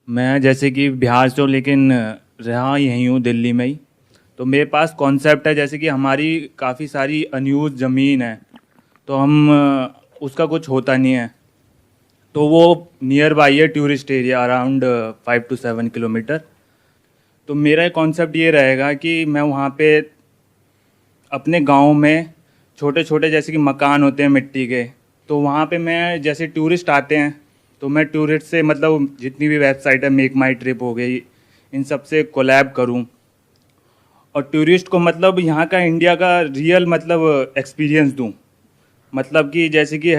मैं जैसे कि बिहार से हूँ लेकिन रहा यहीं हूँ दिल्ली में ही। तो मेरे पास कॉन्सेप्ट है जैसे कि हमारी काफ़ी सारी अनयूज ज़मीन है, तो हम उसका कुछ होता नहीं है। तो वो नियर बाई है tourist area around 5 to 7 kilometre. तो मेरा कॉन्सेप्ट ये रहेगा कि मैं वहाँ पे अपने गांव में छोटे छोटे जैसे कि मकान होते हैं मिट्टी के, तो वहाँ पे मैं जैसे टूरिस्ट आते हैं तो मैं टूरिस्ट से मतलब जितनी भी वेबसाइट है, मेक माई ट्रिप हो गई, इन सब से कोलैब करूँ और टूरिस्ट को मतलब यहाँ का इंडिया का रियल मतलब एक्सपीरियंस दूँ। मतलब कि जैसे कि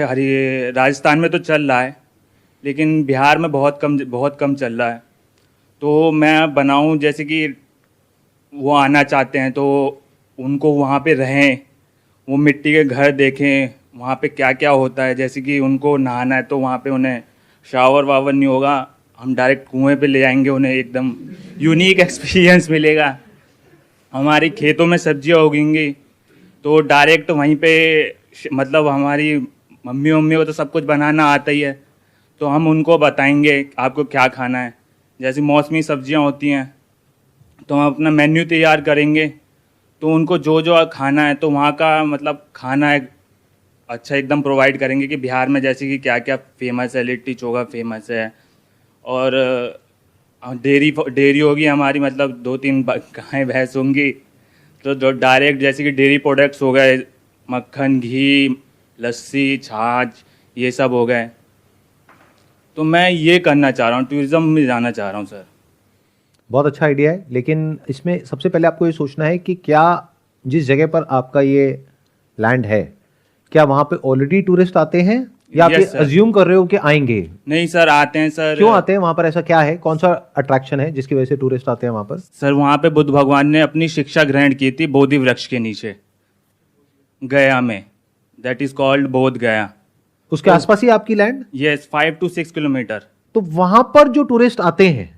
राजस्थान में तो चल रहा है लेकिन बिहार में बहुत कम चल रहा है। तो मैं बनाऊँ जैसे कि वो आना चाहते हैं तो उनको वहाँ पे रहें, वो मिट्टी के घर देखें, वहाँ पे क्या क्या होता है। जैसे कि उनको नहाना है तो वहाँ पे उन्हें शावर वावर नहीं होगा, हम डायरेक्ट कुएं पे ले जाएंगे, उन्हें एकदम यूनिक एक्सपीरियंस मिलेगा। हमारी खेतों में सब्जियाँ उगेंगी तो डायरेक्ट वहीं पे मतलब हमारी मम्मी को तो सब कुछ बनाना आता ही है, तो हम उनको बताएंगे आपको क्या खाना है। जैसे मौसमी सब्जियां होती हैं तो हम अपना मेन्यू तैयार करेंगे, तो उनको जो जो खाना है तो वहाँ का मतलब खाना है अच्छा एकदम प्रोवाइड करेंगे कि बिहार में जैसे कि क्या क्या फेमस है, लिट्टी चोखा फेमस है और डेयरी होगी हमारी, मतलब 2-3 गायें भैंस होंगी तो जो डायरेक्ट जैसे कि डेयरी प्रोडक्ट्स हो गए, मक्खन, घी, लस्सी, छाछ, ये सब हो गए। तो मैं ये करना चाह रहा हूँ, टूरिज्म में जाना चाह रहा हूँ सर। बहुत अच्छा आइडिया है, लेकिन इसमें सबसे पहले आपको ये सोचना है कि क्या जिस जगह पर आपका ये लैंड है क्या वहाँ पे ऑलरेडी टूरिस्ट आते हैं या आप ये अज्यूम कर रहे हो कि आएंगे? नहीं सर, आते हैं सर। क्यों आते हैं? वहाँ पर ऐसा क्या है, कौन सा अट्रैक्शन है जिसकी वजह से टूरिस्ट आते हैं वहाँ पर? सर वहाँ पे बुद्ध भगवान ने अपनी शिक्षा ग्रहण की थी बोधि वृक्ष के नीचे गया में, दैट इज कॉल्ड बोध गया। उसके आसपास ही आपकी लैंड? Yes, 5 to 6 kilometre. तो वहां पर जो टूरिस्ट आते हैं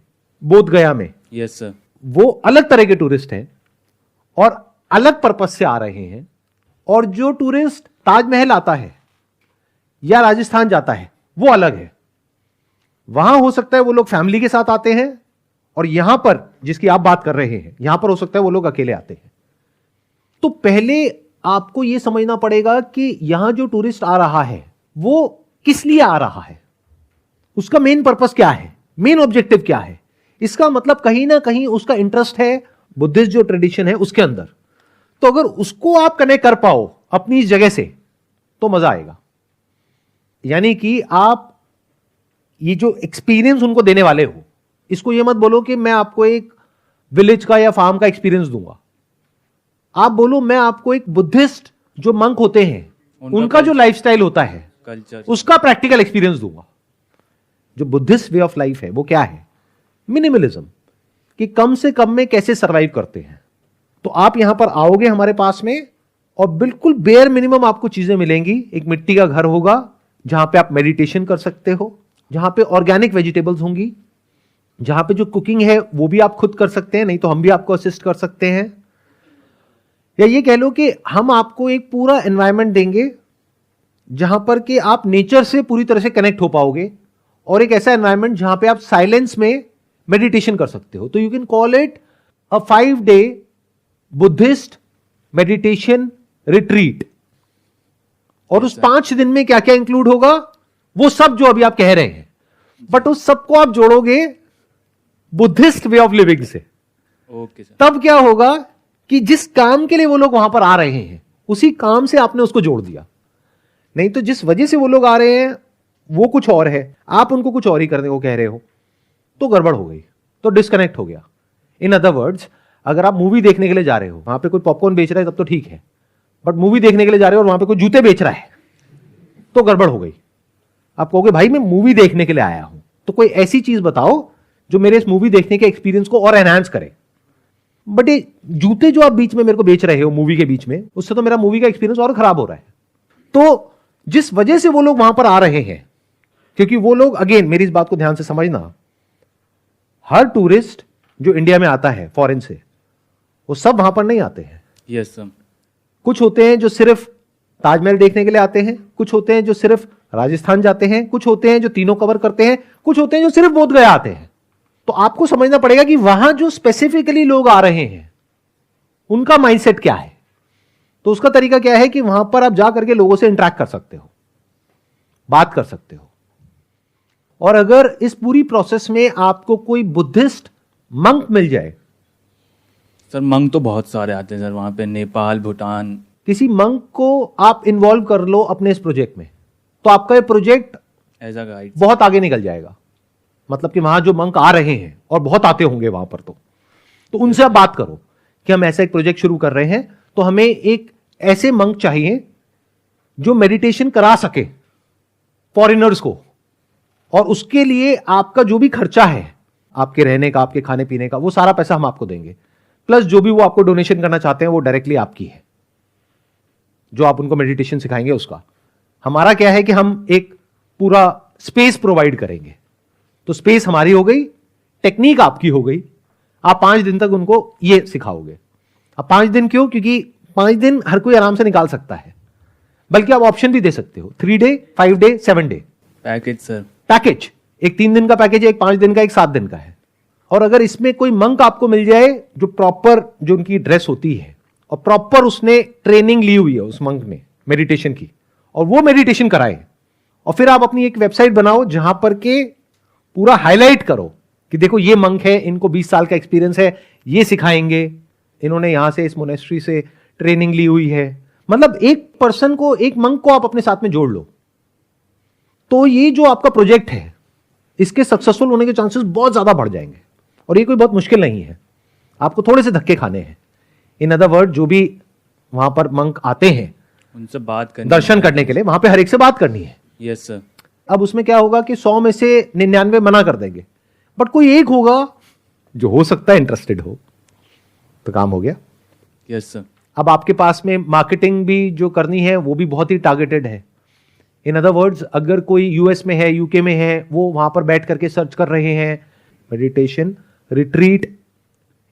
बोध गया में, यस सर, वो अलग तरह के टूरिस्ट हैं और अलग पर्पस से आ रहे हैं। और जो टूरिस्ट ताजमहल आता है या राजस्थान जाता है वो अलग है। वहां हो सकता है वो लोग फैमिली के साथ आते हैं और यहां पर जिसकी आप बात कर रहे हैं यहां पर हो सकता है वो लोग अकेले आते हैं। तो पहले आपको यह समझना पड़ेगा कि यहां जो टूरिस्ट आ रहा है वो किस लिए आ रहा है, उसका मेन पर्पस क्या है, मेन ऑब्जेक्टिव क्या है। इसका मतलब कहीं ना कहीं उसका इंटरेस्ट है बुद्धिस्ट जो ट्रेडिशन है उसके अंदर। तो अगर उसको आप कनेक्ट कर पाओ अपनी इस जगह से तो मजा आएगा। यानी कि आप ये जो एक्सपीरियंस उनको देने वाले हो, इसको ये मत बोलो कि मैं आपको एक विलेज का या फार्म का एक्सपीरियंस दूंगा। आप बोलो मैं आपको एक बुद्धिस्ट जो मंक होते हैं उनका जो लाइफस्टाइल होता है कल्चर, उसका प्रैक्टिकल एक्सपीरियंस दूंगा। जो बुद्धिस्ट वे ऑफ लाइफ है वो क्या है? मिनिमलिज्म, कि कम से कम में कैसे सरवाइव करते हैं। तो आप यहां पर आओगे हमारे पास में और बिल्कुल बेयर मिनिमम आपको चीजें मिलेंगी। एक मिट्टी का घर होगा जहां पे आप मेडिटेशन कर सकते हो, जहां पे ऑर्गेनिक वेजिटेबल्स होंगी, जहां पे जो कुकिंग है वो भी आप खुद कर सकते हैं, नहीं तो हम भी आपको असिस्ट कर सकते हैं। या ये कह लो कि हम आपको एक पूरा एनवायरनमेंट देंगे जहां पर कि आप नेचर से पूरी तरह से कनेक्ट हो पाओगे और एक ऐसा एनवायरनमेंट जहां पे आप साइलेंस में मेडिटेशन कर सकते हो। तो you can call it a 5-day Buddhist meditation retreat. और उस 5 दिन में क्या क्या इंक्लूड होगा वो सब जो अभी आप कह रहे हैं, बट उस सबको आप जोड़ोगे बुद्धिस्ट वे ऑफ लिविंग से। Okay sir. तब क्या होगा कि जिस काम के लिए वो लोग वहां पर आ रहे हैं उसी काम से आपने उसको जोड़ दिया। नहीं तो जिस वजह से वो लोग आ रहे हैं वो कुछ और है, आप उनको कुछ और ही करने को कह रहे हो, तो गड़बड़ हो गई, तो डिस्कनेक्ट हो गया। इन अदर वर्ड्स, अगर आप मूवी देखने के लिए जा रहे हो, वहां पे कोई पॉपकॉर्न बेच रहा है तब तो ठीक है, बट मूवी देखने के लिए जा रहे हो और वहां पे कोई जूते बेच रहा है तो गड़बड़ हो गई। आप कहोगे भाई मैं मूवी देखने के लिए आया हूं, तो कोई ऐसी चीज बताओ जो मेरे इस मूवी देखने के एक्सपीरियंस को और एनहांस करे। बट ये जूते जो आप बीच में मेरे को बेच रहे हो मूवी के बीच में, उससे तो मेरा मूवी का एक्सपीरियंस और खराब हो रहा है। तो जिस वजह से वो लोग वहां पर आ रहे हैं, क्योंकि वो लोग, अगेन मेरी इस बात को ध्यान से समझना, हर टूरिस्ट जो इंडिया में आता है फॉरेन से वो सब वहां पर नहीं आते हैं। Yes sir. कुछ होते हैं जो सिर्फ ताजमहल देखने के लिए आते हैं, कुछ होते हैं जो सिर्फ राजस्थान जाते हैं, कुछ होते हैं जो तीनों कवर करते हैं, कुछ होते हैं जो सिर्फ बोध गया आते हैं। तो आपको समझना पड़ेगा कि वहां जो स्पेसिफिकली लोग आ रहे हैं उनका माइंडसेट क्या है। तो उसका तरीका क्या है कि वहां पर आप जा करके लोगों से इंटरेक्ट कर सकते हो, बात कर सकते हो। और अगर इस पूरी प्रोसेस में आपको कोई बुद्धिस्ट मंक मिल जाए, सर मंक तो बहुत सारे आते हैं सर वहाँ पे, नेपाल, भूटान। किसी मंक को आप इन्वॉल्व कर लो अपने इस प्रोजेक्ट में, तो आपका ये प्रोजेक्ट एज अ गाइड बहुत आगे निकल जाएगा। मतलब कि वहां जो मंक आ रहे हैं और बहुत आते होंगे वहां पर, तो उनसे आप बात करो कि हम ऐसा एक प्रोजेक्ट शुरू कर रहे हैं, तो हमें एक ऐसे मंक चाहिए जो मेडिटेशन करा सके फॉरेनर्स को, और उसके लिए आपका जो भी खर्चा है, आपके रहने का, आपके खाने पीने का, वो सारा पैसा हम आपको देंगे, प्लस जो भी वो आपको डोनेशन करना चाहते हैं वो डायरेक्टली आपकी है, जो आप उनको मेडिटेशन सिखाएंगे उसका। हमारा क्या है कि हम एक पूरा स्पेस प्रोवाइड करेंगे, तो स्पेस हमारी हो गई, टेक्निक आपकी हो गई, आप 5 दिन तक उनको ये सिखाओगे। अब 5 दिन क्यों? क्योंकि 5 दिन हर कोई आराम से निकाल सकता है, बल्कि आप ऑप्शन भी दे सकते हो, 3 day, 5 day, 7 day package sir. Package, एक 3 दिन का पैकेज है, एक 5 दिन का, एक 7 दिन का है। और अगर इसमें कोई मंक आपको मिल जाए जो प्रॉपर, जो उनकी ड्रेस होती है और प्रॉपर उसने ट्रेनिंग ली हुई है उस मंक ने मेडिटेशन की, और वो मेडिटेशन कराए, और फिर आप अपनी एक वेबसाइट बनाओ जहां पर के पूरा हाईलाइट करो कि देखो ये मंक है, इनको 20 साल का एक्सपीरियंस है, ये सिखाएंगे, इन्होंने यहां से इस मोनेस्ट्री से ट्रेनिंग ली हुई है। मतलब एक पर्सन को, एक मंक को आप अपने साथ में जोड़ लो, तो ये जो आपका प्रोजेक्ट है इसके सक्सेसफुल होने के चांसेस बहुत ज्यादा बढ़ जाएंगे। और ये कोई बहुत मुश्किल नहीं है, आपको थोड़े से धक्के खाने हैं। इन अदर वर्ड, जो भी वहां पर मंक आते हैं उनसे बात करनी, दर्शन करने के लिए, वहां पे हर एक से बात करनी है। Yes sir. अब उसमें क्या होगा कि 100 में से 99 मना कर देंगे, बट कोई एक होगा जो हो सकता है इंटरेस्टेड हो, तो काम हो गया। Yes sir. अब आपके पास में मार्केटिंग भी जो करनी है वो भी बहुत ही टारगेटेड है। इन अदर वर्ड्स, अगर कोई यूएस में है, यूके में है, वो वहां पर बैठ करके सर्च कर रहे हैं मेडिटेशन रिट्रीट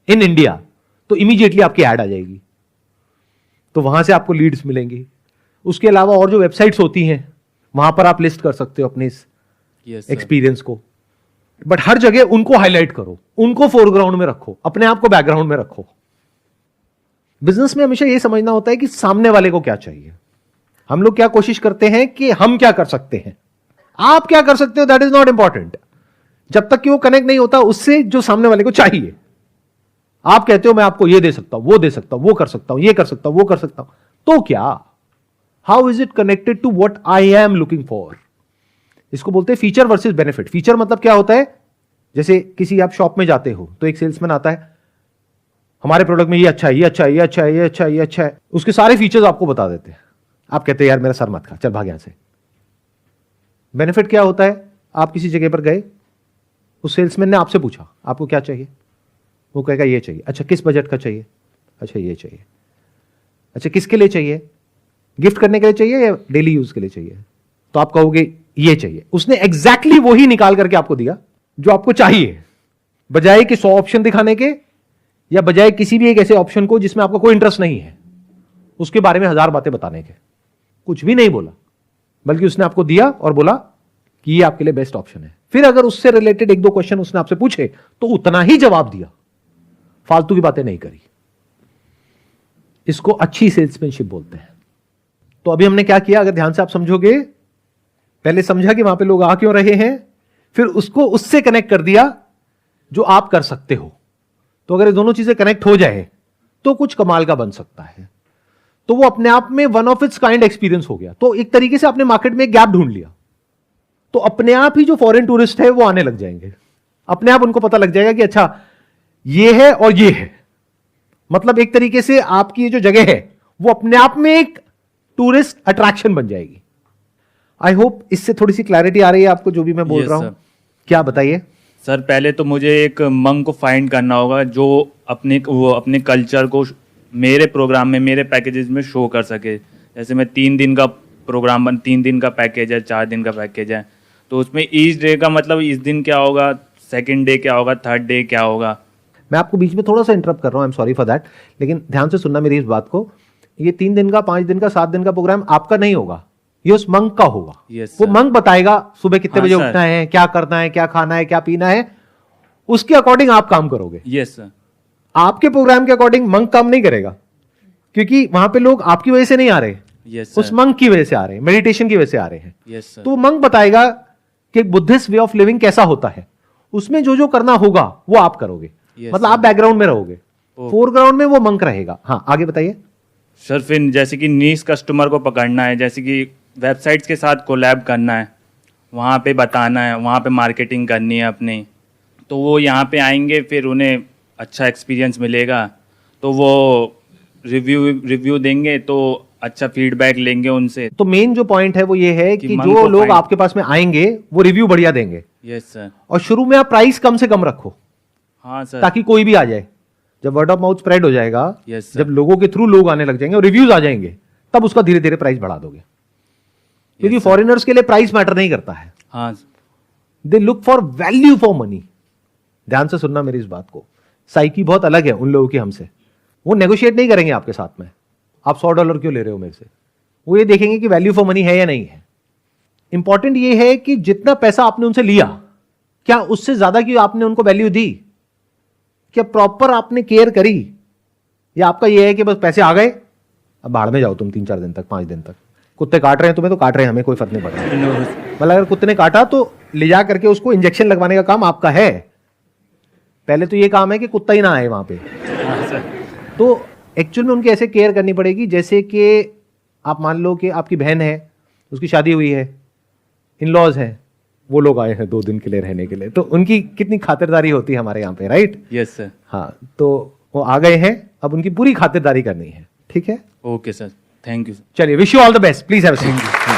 इन इंडिया, तो इमीडिएटली आपकी ऐड आ जाएगी, तो वहां से आपको लीड्स मिलेंगी। उसके अलावा और जो वेबसाइट्स होती हैं वहां पर आप लिस्ट कर सकते हो अपने इस एक्सपीरियंस को, बट हर जगह उनको हाईलाइट करो, उनको फोरग्राउंड में रखो, अपने आप को बैकग्राउंड में रखो। बिजनेस में हमेशा यह समझना होता है कि सामने वाले को क्या चाहिए। हम लोग क्या कोशिश करते हैं कि हम क्या कर सकते हैं, आप क्या कर सकते हो, दैट इज नॉट इंपॉर्टेंट। जब तक कि वो कनेक्ट नहीं होता उससे जो सामने वाले को चाहिए। आप कहते हो मैं आपको ये दे सकता हूं, वो दे सकता हूं, वो कर सकता हूं, ये कर सकता हूं, वो कर सकता हूं, तो क्या, how is it connected to what I am looking for. इसको बोलते हैं फीचर वर्सेस बेनिफिट। फीचर मतलब क्या होता है, जैसे किसी आप शॉप में जाते हो तो एक सेल्समैन आता है, हमारे प्रोडक्ट में ये अच्छा है, ये अच्छा है, ये अच्छा है, ये अच्छा है, ये अच्छा है, उसके सारे फीचर्स आपको बता देते हैं। आप कहते हैं यार मेरा सर मत खा, चल भाग यहां से। बेनिफिट क्या होता है, आप किसी जगह पर गए, उस सेल्समैन ने आपसे पूछा आपको क्या चाहिए, वो कहेगा ये चाहिए। अच्छा किस बजट का चाहिए, अच्छा ये चाहिए। अच्छा किसके लिए चाहिए, गिफ्ट करने के लिए चाहिए या डेली यूज के लिए चाहिए, तो आप कहोगे ये चाहिए। उसने एग्जैक्टली वही निकाल करके आपको दिया जो आपको चाहिए, बजाय कि 100 ऑप्शन दिखाने के, या बजाय किसी भी एक ऐसे ऑप्शन को जिसमें आपका कोई इंटरेस्ट नहीं है, उसके बारे में 1000 बातें बताने के। कुछ भी नहीं बोला, बल्कि उसने आपको दिया और बोला कि ये आपके लिए बेस्ट ऑप्शन है। फिर अगर उससे रिलेटेड 1-2 क्वेश्चन उसने आपसे पूछे तो उतना ही जवाब दिया, फालतू की बातें नहीं करी। इसको अच्छी सेल्समैनशिप बोलते हैं। तो अभी हमने क्या किया, अगर ध्यान से आप समझोगे, पहले समझा कि वहां पे लोग आ क्यों रहे हैं, फिर उसको उससे कनेक्ट कर दिया जो आप कर सकते हो। तो अगर ये दोनों चीजें कनेक्ट हो जाए तो कुछ कमाल का बन सकता है। तो वो अपने आप में one of its kind experience हो गया। तो एक तरीके से आपने मार्केट में एक गैप ढूंढ लिया, तो अपने आप ही जो फॉरेन टूरिस्ट है वो आने लग जाएंगे। अपने आप उनको पता लग जाएगा कि अच्छा ये है और ये है। मतलब एक तरीके से आपकी ये जो जगह है वो अपने आप में एक टूरिस्ट अट्रैक्शन बन जाएगी। आई होप इससे थोड़ी सी क्लैरिटी आ रही है आपको जो भी मैं बोल रहा हूं। क्या बताइए सर। पहले तो मुझे एक मंक को फाइंड करना होगा जो अपने कल्चर को मेरे प्रोग्राम में, मेरे पैकेजेस में शो कर सके। जैसे मैं 3 दिन का प्रोग्राम 3 दिन का पैकेज है, 4 दिन का पैकेज है, तो उसमें ईच डे का मतलब इस दिन क्या होगा, सेकंड डे क्या होगा, थर्ड डे क्या होगा। मैं आपको बीच में थोड़ा सा इंटरप्ट कर रहा हूं, I am sorry for that, लेकिन ध्यान से सुनना मेरी इस बात को। ये 3 दिन का, 5 दिन का, 7 दिन का प्रोग्राम आपका नहीं होगा, ये उस मंक का होगा। Yes, वो sir. मंक बताएगा सुबह कितने हाँ, बजे sir. उठना है, क्या करना है, क्या खाना है, क्या पीना है। उसके अकॉर्डिंग आप काम करोगे। Yes sir. आपके प्रोग्राम के अकॉर्डिंग मंक काम नहीं करेगा, क्योंकि वहां पे लोग आपकी वजह से नहीं आ रहे, यस उस मंक की वजह से आ रहे हैं, मेडिटेशन की वजह से आ रहे हैं। Yes sir. तो मंक बताएगा कि बुद्धिस्ट वे ऑफ लिविंग कैसा होता है, उसमें जो जो करना होगा वो आप करोगे। Yes, मतलब आप बैकग्राउंड में रहोगे, Okay. फोरग्राउंड में वो मंक रहेगा। हाँ, आगे बताइए। सर फिर जैसे कि नीश कस्टमर को पकड़ना है, जैसे कि वेबसाइट्स के साथ कोलैब करना है, वहाँ पे बताना है, वहाँ पे मार्केटिंग करनी है अपनी, तो वो यहाँ पे आएंगे, फिर उन्हें अच्छा एक्सपीरियंस मिलेगा, तो वो रिव्यू देंगे, तो अच्छा फीडबैक लेंगे उनसे। तो मेन जो पॉइंट है वो ये है कि मंक जो को लोग find- आपके पास में आएंगे वो रिव्यू बढ़िया देंगे। Yes sir. और शुरू में आप प्राइस कम से कम रखो, हाँ सर। ताकि कोई भी आ जाए। जब वर्ड ऑफ माउथ स्प्रेड हो जाएगा, Yes, sir. जब लोगों के थ्रू लोग आने लग जाएंगे और रिव्यूज आ जाएंगे, तब उसका धीरे धीरे प्राइस बढ़ा दोगे। क्योंकि Yes, sir. फॉरेनर्स के लिए प्राइस मैटर नहीं करता है, हाँ they look for value for money. ध्यान से सुनना मेरी इस बात को, साइकी बहुत अलग है उन लोगों की हमसे। वो नेगोशिएट नहीं करेंगे आपके साथ में, आप $100 क्यों ले रहे हो मेरे से। वो ये देखेंगे कि वैल्यू फॉर मनी है या नहीं है। इंपॉर्टेंट ये है कि जितना पैसा आपने उनसे लिया, क्या उससे ज्यादा की आपने उनको वैल्यू दी, क्या प्रॉपर आपने केयर करी, या आपका ये है कि बस पैसे आ गए अब बाहर में जाओ तुम 3-4 दिन तक, 5 दिन तक। कुत्ते काट रहे हैं तुम्हें तो काट रहे हैं, हमें कोई फर्क नहीं पड़ रहा। मतलब अगर कुत्ते ने काटा तो ले जा करके उसको इंजेक्शन लगवाने का काम आपका है। पहले तो ये काम है कि कुत्ता ही ना आए वहां पे। तो एक्चुअल में उनकी ऐसे केयर करनी पड़ेगी, जैसे कि आप मान लो कि आपकी बहन है, उसकी शादी हुई है, इन लॉज हैं, वो लोग आए हैं 2 दिन के लिए रहने के लिए, तो उनकी कितनी खातिरदारी होती है हमारे यहाँ पे, राइट। Yes sir. हाँ, तो वो आ गए हैं, अब उनकी पूरी खातिरदारी करनी है। ठीक है, ओके सर, थैंक यू। चलिए, wish you all the best, please have a seat.